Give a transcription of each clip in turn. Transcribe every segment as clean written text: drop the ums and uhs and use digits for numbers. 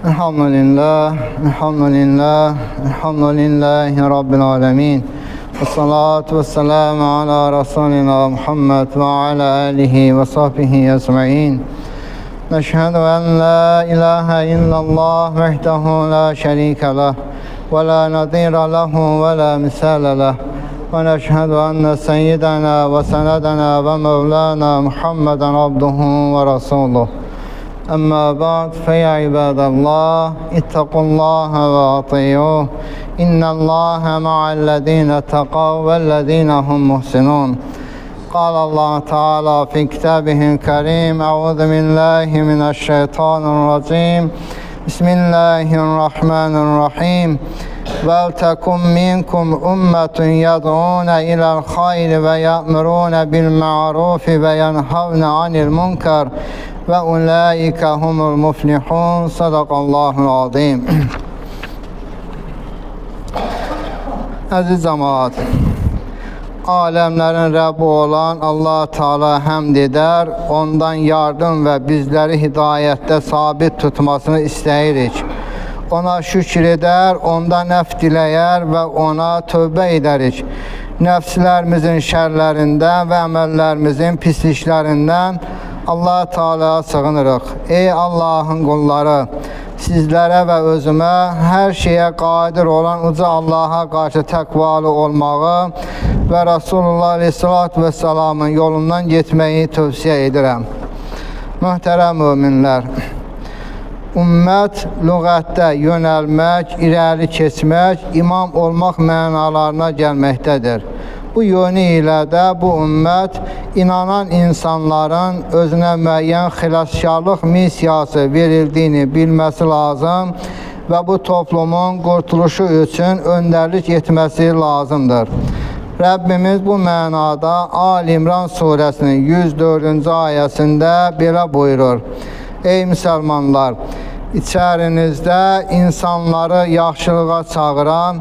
Elhamdülillah, elhamdülillah, elhamdülillahi Rabbil alemin. Vessalatu vesselamu ala Resulina Muhammed ve ala alihi ve sahbihi ecma'in. Neşhedü en la ilahe illallah vehdehu la şerike lah ve la nadira lehu ve la misale lah. Ve neşhedü enne seyyidena ve senedena ve mevlana Muhammeden abduhu ve resuluh. أما بعد فيا عباد الله اتقوا الله وأطيعوه إن الله مع الذين اتقوا والذين هم محسنون قال الله تعالى في كتابه الكريم أعوذ بالله من الشيطان الرجيم بسم الله الرحمن الرحيم وَلْتَكُمْ مِنْكُمْ أُمَّةٌ يَدْعُونَ إِلَى الْخَيْرِ وَيَأْمُرُونَ بِالْمَعْرُوفِ وَيَنْهَوْنَ عَنِ الْمُنْكَرِ وَأُولَٰئِكَ هُمُ الْمُفْلِحُونَ Sadaqallahul azim. Əziz cəmaət, aləmlərin Rəbbi olan Allah Teala həmd edər, ondan yardım və bizləri hidayətdə sabit tutmasını istəyirik. Ona şükür edər, ondan əfv diləyər və ona tövbə edərik. Nəfslərimizin şərlərindən və əməllərimizin pisliklərindən Allah Teala'ya sığınırıq. Ey Allahın qulları, sizlərə və özümə hər şeyə qadir olan uca Allaha qarşı təqvalı olmağı və Resulullah Aleyhisselatü Vesselamın yolundan getməyi tövsiyə edirəm. Möhtərəm müminlər, ümmət lüğətdə yönəlmək, irəli keçmək, imam olmaq mənalarına gəlməkdədir. Bu yönü ilə də bu ümmət inanan insanların özünə müəyyən xilaskarlıq missiyası verildiyini bilməsi lazım və bu toplumun qurtuluşu üçün öndərlik etməsi lazımdır. Rəbbimiz bu mənada Ali-İmran surəsinin 104-cü ayəsində belə buyurur: Ey müsəlmanlar, İçərinizdə insanları yaxşılığa çağıran,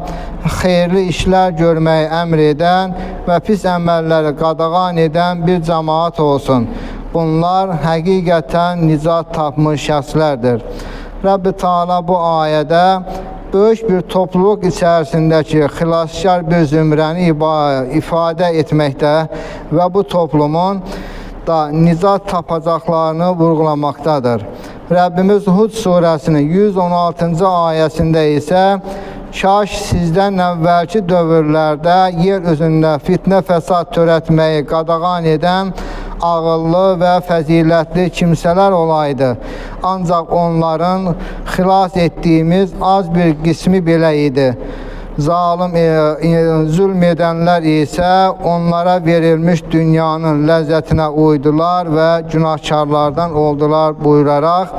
xeyirli işlər görməyi əmr edən və pis əməlləri qadağan edən bir cəmaat olsun. Bunlar həqiqətən nicat tapmış şəxslərdir. Rəbbi Teala bu ayədə böyük bir topluluq içərisindəki xilaskar bir zümrəni ifadə etməkdə və bu toplumun da nicat tapacaqlarını vurğulamaqdadır. Rəbbimiz Hud surəsinin 116-cı ayəsində isə kaş sizdən əvvəlki dövrlərdə yer üzündə fitnə fəsad törətməyi qadağan edən ağıllı və fəzilətli kimsələr olaydı. Ancaq onların xilas etdiyimiz az bir qismi belə idi. Zülm edənlər isə onlara verilmiş dünyanın ləzzətinə uydular və günahkarlardan oldular buyuraraq,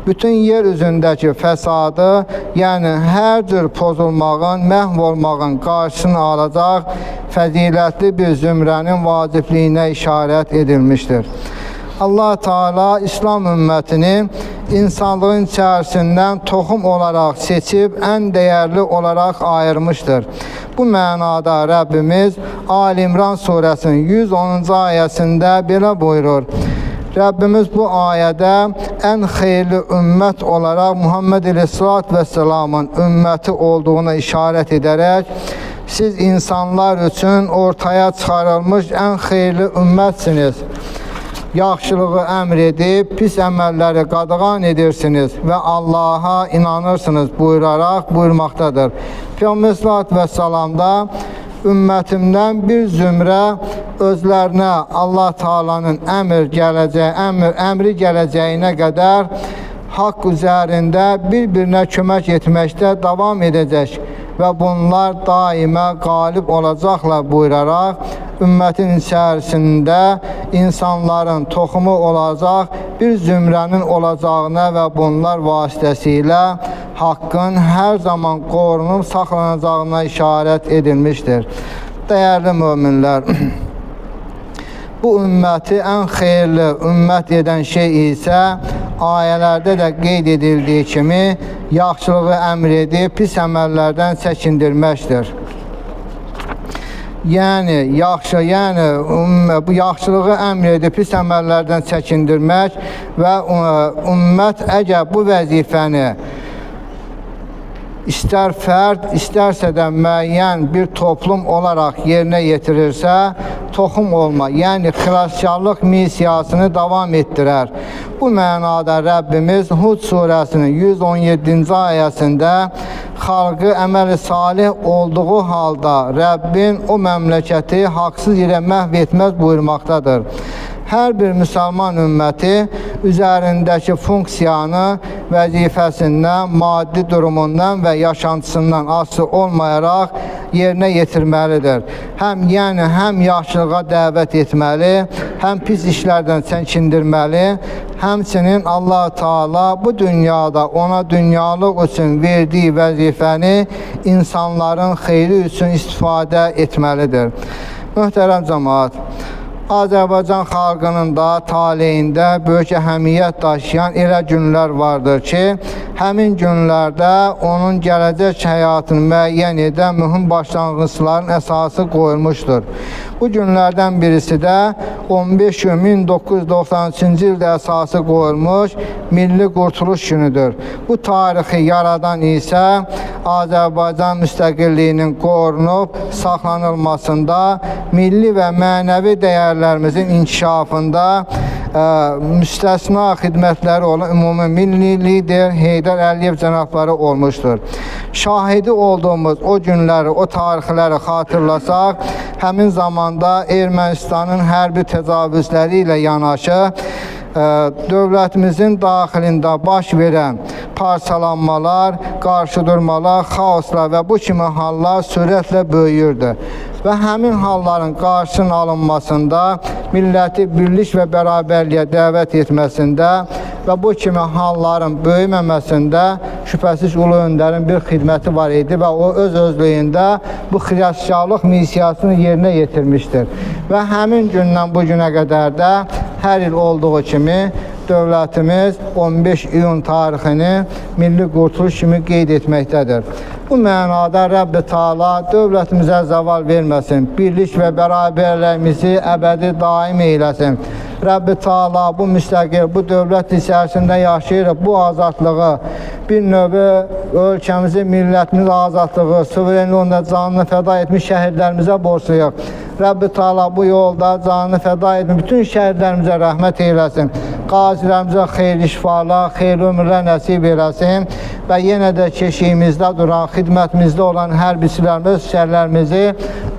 bütün yer üzündəki fəsadı, yəni hər cür pozulmağın, məhv olmağın qarşısını alacaq fəzilətli bir zümrənin vacibliyinə işarət edilmişdir. Allah Teala İslam ümmətini insanlığın içərisindən toxum olaraq seçib ən dəyərli olaraq ayırmışdır. Bu mənada Rəbbimiz Ali-İmran surəsinin 110-cu ayəsində belə buyurur: Rəbbimiz bu ayədə ən xeyirli ümmət olaraq Muhammed Aleyhisselatü Vesselamın ümməti olduğuna işarət edərək, siz insanlar üçün ortaya çıxarılmış ən xeyirli ümmətsiniz. Yaxşılığı əmr edib, pis əməlləri qadağan edirsiniz və Allaha inanırsınız buyurmaqdadır. Peyğəmbər sallallahu əleyhi və səllamda ümmətimdən bir zümrə özlərinə Allah Teala'nın əmri gələcəyinə qədər haqq üzərində bir-birinə kömək etməkdə davam edəcək və bunlar daimə qalib olacaqlar buyuraraq, ümmətin içərisində insanların toxumu olacaq bir zümrənin olacağına və bunlar vasitəsilə haqqın hər zaman qorunub saxlanacağına işarət edilmişdir. Dəyərli möminlər, bu ümməti ən xeyirli ümmət edən şey isə ayələrdə də qeyd edildiyi kimi yaxşılığı əmr edib pis əməllərdən çəkindirməkdir. Bu yaxşılığı əmr edib pis əməllərdən çəkindirmək və ümmət əgər bu vəzifəni İstər fərd, istərsə də müəyyən bir toplum olaraq yerinə yetirirsə, toxum olma, yəni xilaskarlıq missiyasını davam etdirər. Bu mənada Rəbbimiz Hud surəsinin 117-ci ayəsində xalqı əməli salih olduğu halda Rəbbin o məmləkəti haqsız yerə məhv etməz buyurmaqdadır. Hər bir müsəlman ümməti üzərindəki funksiyanı, vəzifəsindən, maddi durumundan və yaşantısından asılı olmayaraq yerinə yetirməlidir. Həm yaxşılığa dəvət etməli, həm pis işlərdən çəkindirməli, həmçinin Allah Teala bu dünyada ona dünyalıq üçün verdiyi vəzifəni insanların xeyri üçün istifadə etməlidir. Möhtərəm cəmaət, Azərbaycan xalqının da taleyində böyük əhəmiyyət daşıyan elə günlər vardır ki, həmin günlərdə onun gələcək həyatını müəyyən edən mühüm başlanğıcların əsası qoyulmuşdur. Bu günlərdən birisi də 15 iyun 1993-cü ildə əsası qoyulmuş Milli Qurtuluş Günüdür. Bu tarixi yaradan isə Azərbaycan müstəqilliyinin qorunub saxlanılmasında, milli və mənəvi dəyərlərimizin inkişafında müstəsna xidmətləri olan ümumi milli lider Heydər Əliyev cənabları olmuşdur. Şahidi olduğumuz o günləri, o tarixləri xatırlasaq, həmin zamanda Ermənistanın hərbi təcavüzləri ilə yanaşı, dövlətimizin daxilində baş verən parçalanmalar, qarşıdurmalar, xaoslar və bu kimi hallar sürətlə böyüyürdü. Və həmin halların qarşısının alınmasında, milləti birlik və bərabərliyə dəvət etməsində və bu kimi halların böyüməməsində şübhəsiz Ulu Öndərin bir xidməti var idi və o öz-özlüyündə bu xilaskarlıq missiyasını yerinə yetirmişdir. Və həmin gündən bu günə qədər də hər il olduğu kimi dövlətimiz 15 iyun tarixini Milli Qurtuluş kimi qeyd etməkdədir. Bu mənada Rəbb-i Teala dövlətimizə zaval verməsin, birlik və bərabərliyimizi əbədi daim eyləsin. Rəbb-i Teala bu müstəqil, bu dövlət içərisində yaşayırıq, bu azadlığı, bir növü ölkəmizi, millətimiz azadlığı, suverenliğində canını fəda etmiş şəhidlərimizə borçluyuq. Rəbb-i Teala bu yolda canını fəda etmiş bütün şəhidlərimizə rəhmət eyləsin. Qazilərimizə xeyirli şifalar, xeyirli ömürlər nəsib eləsin və yenə də keşiyimizdə duran, xidmətimizdə olan hərbiçilərimiz, şəhərlərimizi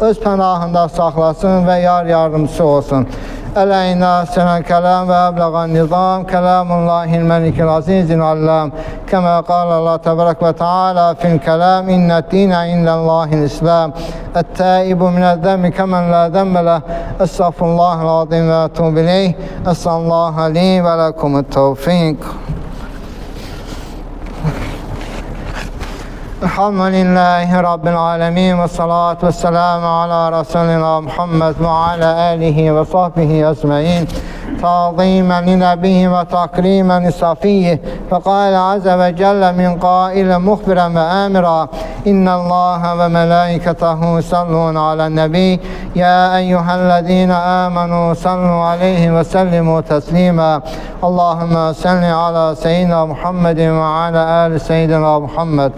öz pənahında saxlasın və yardımcısı olsun. Əleyna sənən kələm və əbləğən nizam, kələmullahil məlikil azizin alləm, kəmə qal Allah təbərək və teala fil kələm, innət dinə indəllahil İslam, ət-təibu minəd-dəmi kəmən lə dəmmələ, əstəğfirullahil azim və ətubu ileyh, əstəğfirullah li və ləkumut tevfik. Elhamdülillahi Rabbil alemin ve salatu ve selamu ala Resulina Muhammed ve ala alihi ve sahbihi ecmaîn. تعظيما لنبيه وتكريما لصفيه فقال عز وجل من قائل مخبرا وآمرا إن الله وملائكته يصلون على النبي يا أيها الذين آمنوا صلوا عليه وسلموا تسليما اللهم صل على سيدنا محمد وعلى آل سيدنا محمد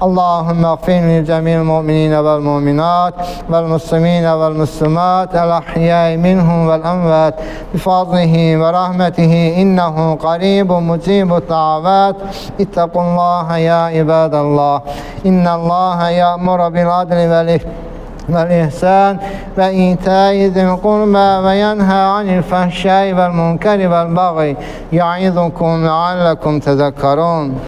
اللهم اغفر لجميع المؤمنين والمؤمنات والمسلمين والمسلمات الأحياء منهم والأموات بفضله ورحمته إنه قريب مجيب الدعوات اتقوا الله يا عباد الله إن الله يأمر بالعدل والإحسان وإيتاء ذي القربى وينهى عن الفحشاء والمنكر والبغي يعظكم لعلكم تذكرون